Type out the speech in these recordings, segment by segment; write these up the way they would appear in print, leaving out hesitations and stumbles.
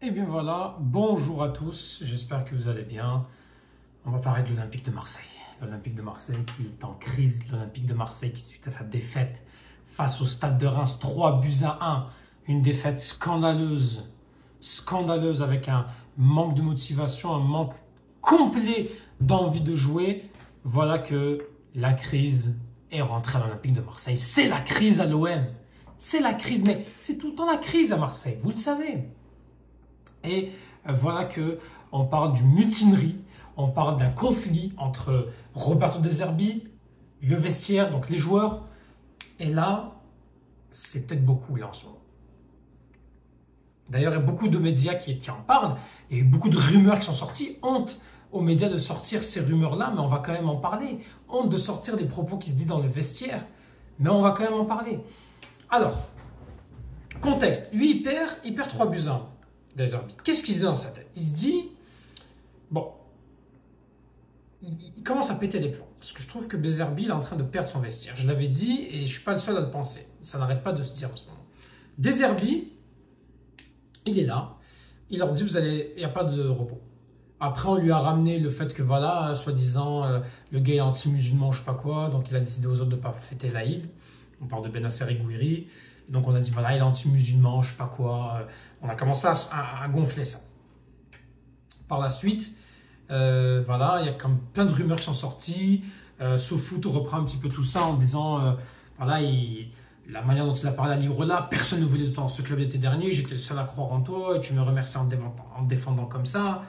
Et bien voilà, bonjour à tous, j'espère que vous allez bien. On va parler de l'Olympique de Marseille. L'Olympique de Marseille qui est en crise, l'Olympique de Marseille qui, suite à sa défaite face au Stade de Reims, 3-1, une défaite scandaleuse avec un manque de motivation, un manque complet d'envie de jouer. Voilà que la crise est rentrée à l'Olympique de Marseille. C'est la crise à l'OM, c'est la crise, mais c'est tout le temps la crise à Marseille, vous le savez. Et voilà que on parle d'une mutinerie, on parle d'un conflit entre Roberto De Zerbi, le vestiaire, donc les joueurs. Et là, c'est peut-être beaucoup là en ce moment. D'ailleurs, il y a beaucoup de médias qui en parlent et beaucoup de rumeurs qui sont sorties. Honte aux médias de sortir ces rumeurs-là, mais on va quand même en parler. Honte de sortir des propos qui se disent dans le vestiaire, mais on va quand même en parler. Alors, contexte. Lui, il perd 3-1. De Zerbi. Qu'est-ce qu'il se dit dans sa tête? Il se dit, bon, il commence à péter les plombs. Parce que je trouve que De Zerbi, il est en train de perdre son vestiaire. Je l'avais dit et je ne suis pas le seul à le penser. Ça n'arrête pas de se dire en ce moment. De Zerbi, il est là. Il leur dit, il n'y a pas de repos. Après, on lui a ramené le fait que, voilà, soi-disant, le gars est anti-musulman, je ne sais pas quoi. Donc, il a décidé aux autres de ne pas fêter l'Aïd. On parle de Benasser et Gouiri. Donc, on a dit, voilà, il est anti-musulman, je ne sais pas quoi. On a commencé à gonfler ça. Par la suite, voilà, il y a comme plein de rumeurs qui sont sorties. SoFoot reprend un petit peu tout ça en disant, voilà, la manière dont il a parlé à Livre-là, personne ne voulait dans ce club l'été dernier, j'étais le seul à croire en toi, et tu me remercies en me défendant comme ça.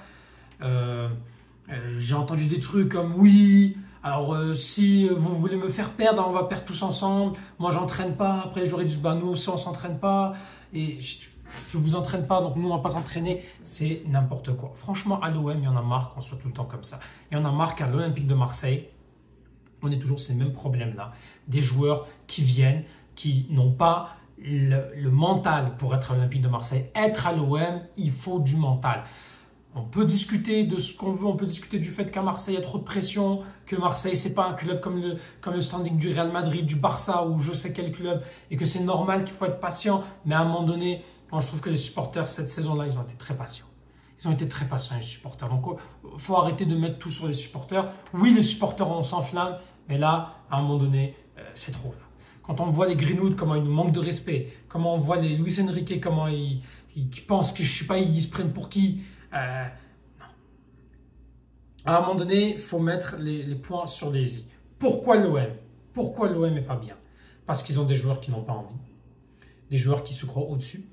J'ai entendu des trucs comme, oui, alors si vous voulez me faire perdre, on va perdre tous ensemble. Moi, j'entraîne pas. Après, j'aurais dit, bah, nous aussi, on s'entraîne pas. Et je vous entraîne pas, donc nous, on va pas s'entraîner. C'est n'importe quoi. Franchement, à l'OM, il y en a marre qu'on soit tout le temps comme ça. Il y en a marre qu'à l'Olympique de Marseille, on ait toujours ces mêmes problèmes-là. Des joueurs qui viennent, qui n'ont pas le mental pour être à l'Olympique de Marseille. Être à l'OM, il faut du mental. On peut discuter de ce qu'on veut, on peut discuter du fait qu'à Marseille, il y a trop de pression, que Marseille, c'est pas un club comme le standing du Real Madrid, du Barça ou je sais quel club, et que c'est normal qu'il faut être patient. Mais à un moment donné, moi, je trouve que les supporters, cette saison-là, ils ont été très patients. Ils ont été très patients, les supporters. Donc, il faut arrêter de mettre tout sur les supporters. Oui, les supporters, on s'enflamme, mais là, à un moment donné, c'est trop. Quand on voit les Greenwood, comment ils nous manquent de respect, comment on voit les Luis Enrique, comment ils pensent que, je sais pas, ils se prennent pour qui. Non. À un moment donné, il faut mettre les points sur les i. Pourquoi l'OM? Pourquoi l'OM n'est pas bien? Parce qu'ils ont des joueurs qui n'ont pas envie. Des joueurs qui se croient au-dessus.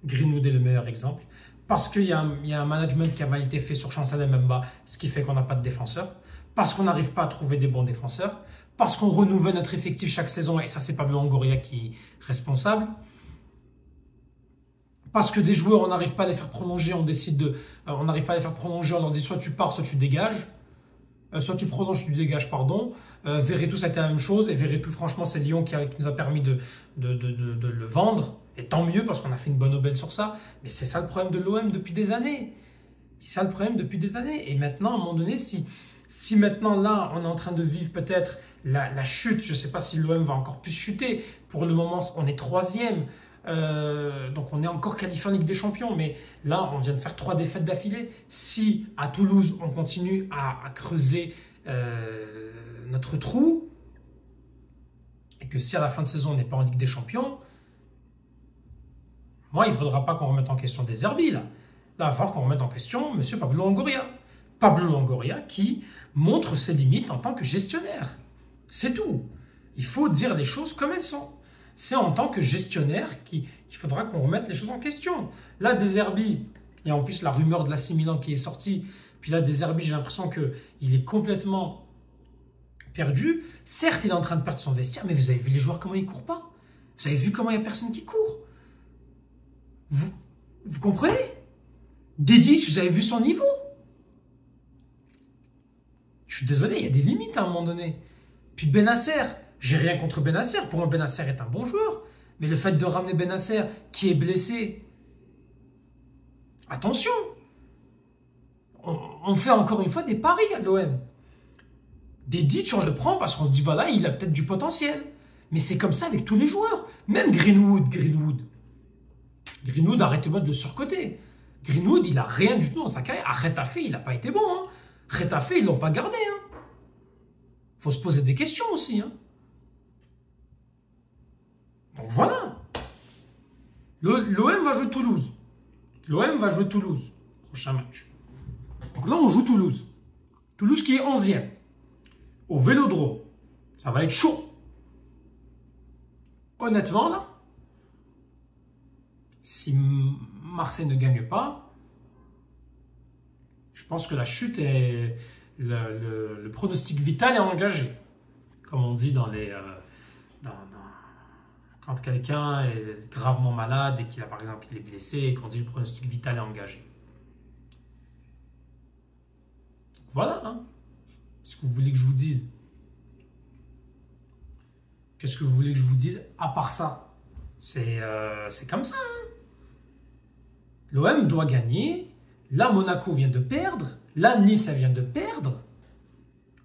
Greenwood est le meilleur exemple. Parce qu'il y a un management qui a mal été fait sur Chancel Mbemba, ce qui fait qu'on n'a pas de défenseurs. Parce qu'on n'arrive pas à trouver des bons défenseurs. Parce qu'on renouvelle notre effectif chaque saison, et ça, c'est Pablo Longoria qui est responsable. Parce que des joueurs, on n'arrive pas à les faire prolonger, on n'arrive pas à les faire prolonger, on leur dit soit tu pars, soit tu dégages. Soit tu prolonges, soit tu dégages, pardon. Verretou, ça a été la même chose. Et Verretou, franchement, c'est Lyon qui nous a permis de le vendre. Et tant mieux, parce qu'on a fait une bonne aubaine sur ça. Mais c'est ça le problème de l'OM depuis des années. C'est ça le problème depuis des années. Et maintenant, à un moment donné, si maintenant, là, on est en train de vivre peut-être la chute, je ne sais pas si l'OM va encore plus chuter. Pour le moment, on est 3e. Donc on est encore qualifié en Ligue des Champions, mais là on vient de faire 3 défaites d'affilée. Si à Toulouse on continue à creuser notre trou, et que si à la fin de saison on n'est pas en Ligue des Champions, moi il ne faudra pas qu'on remette en question De Zerbi là. Là il va falloir qu'on remette en question M. Pablo Longoria. Pablo Longoria qui montre ses limites en tant que gestionnaire. C'est tout. Il faut dire les choses comme elles sont. C'est en tant que gestionnaire qu'il faudra qu'on remette les choses en question. Là, De Zerbi, il y a en plus la rumeur de l'AC Milan qui est sortie. Puis là, De Zerbi, j'ai l'impression qu'il est complètement perdu. Certes, il est en train de perdre son vestiaire, mais vous avez vu les joueurs comment ils ne courent pas? Vous avez vu comment il n'y a personne qui court? Vous comprenez? Dedic, vous avez vu son niveau? Je suis désolé, il y a des limites à un moment donné. Puis Benasser, j'ai rien contre Benasser. Pour moi, Benasser est un bon joueur. Mais le fait de ramener Benasser qui est blessé, attention. On fait encore une fois des paris à l'OM. Dedic, on le prend parce qu'on se dit, voilà, il a peut-être du potentiel. Mais c'est comme ça avec tous les joueurs. Même Greenwood, arrêtez-moi de le surcoter. Greenwood, il a rien du tout dans sa carrière. À Retafe, il n'a pas été bon. Hein. Retafe, ils l'ont pas gardé. Hein. Faut se poser des questions aussi. Hein. Donc voilà. L'OM va jouer Toulouse. L'OM va jouer Toulouse. Prochain match. Donc là, on joue Toulouse. Toulouse qui est 11e. Au Vélodrome. Ça va être chaud. Honnêtement, là, si Marseille ne gagne pas, je pense que la chute est... Le pronostic vital est engagé. Comme on dit dans les... quand quelqu'un est gravement malade et qu'il a, par exemple, il est blessé et qu'on dit le pronostic vital est engagé. Voilà, hein. Qu'est-ce que vous voulez que je vous dise? Qu'est-ce que vous voulez que je vous dise à part ça? C'est comme ça. Hein. L'OM doit gagner. Là, Monaco vient de perdre. Là, Nice, elle vient de perdre.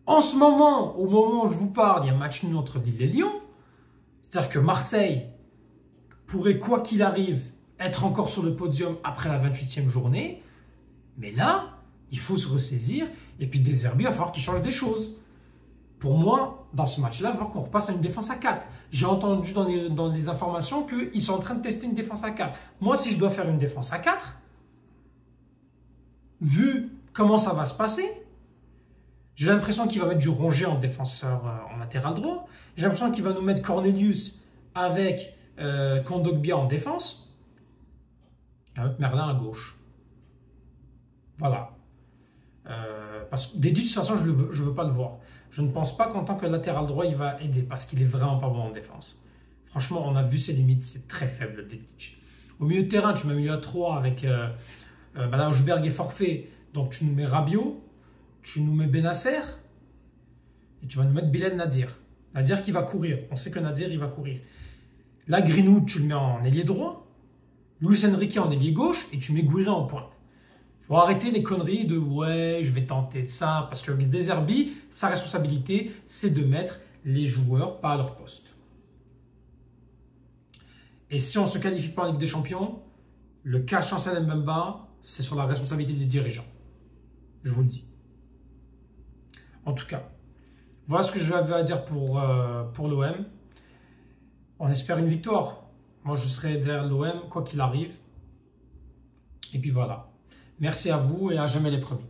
En ce moment, au moment où je vous parle, il y a un match nul entre Lille et Lyon. C'est-à-dire que Marseille pourrait, quoi qu'il arrive, être encore sur le podium après la 28e journée. Mais là, il faut se ressaisir. Et puis, De Zerbi, il va falloir qu'il change des choses. Pour moi, dans ce match-là, il va falloir qu'on repasse à une défense à 4. J'ai entendu dans les informations qu'ils sont en train de tester une défense à 4. Moi, si je dois faire une défense à 4, vu comment ça va se passer, j'ai l'impression qu'il va mettre du Rongier en défenseur en latéral droit. J'ai l'impression qu'il va nous mettre Cornelius avec Kondogbia en défense. Il va mettre Merlin à gauche. Voilà. Parce que Dédé, de toute façon, je ne veux pas le voir. Je ne pense pas qu'en tant que latéral droit, il va aider parce qu'il est vraiment pas bon en défense. Franchement, on a vu ses limites, c'est très faible, Dédé. Au milieu de terrain, tu m'as mis à 3 avec là, Ojberg est forfait, donc tu nous mets Rabiot, tu nous mets Benasser et tu vas nous mettre Bilal Nadir. Nadir qui va courir. On sait que Nadir, il va courir. Là, Greenwood, tu le mets en ailier droit. Luis Enrique en ailier gauche et tu mets Guiri en pointe. Il faut arrêter les conneries de « ouais, je vais tenter ça » parce que De Zerbi, sa responsabilité, c'est de mettre les joueurs pas à leur poste. Et si on ne se qualifie pas en Ligue des Champions, le cas Chancel Mbemba, c'est sur la responsabilité des dirigeants. Je vous le dis. En tout cas, voilà ce que j'avais à dire pour l'OM. On espère une victoire. Moi, je serai derrière l'OM, quoi qu'il arrive. Et puis voilà. Merci à vous et à jamais les premiers.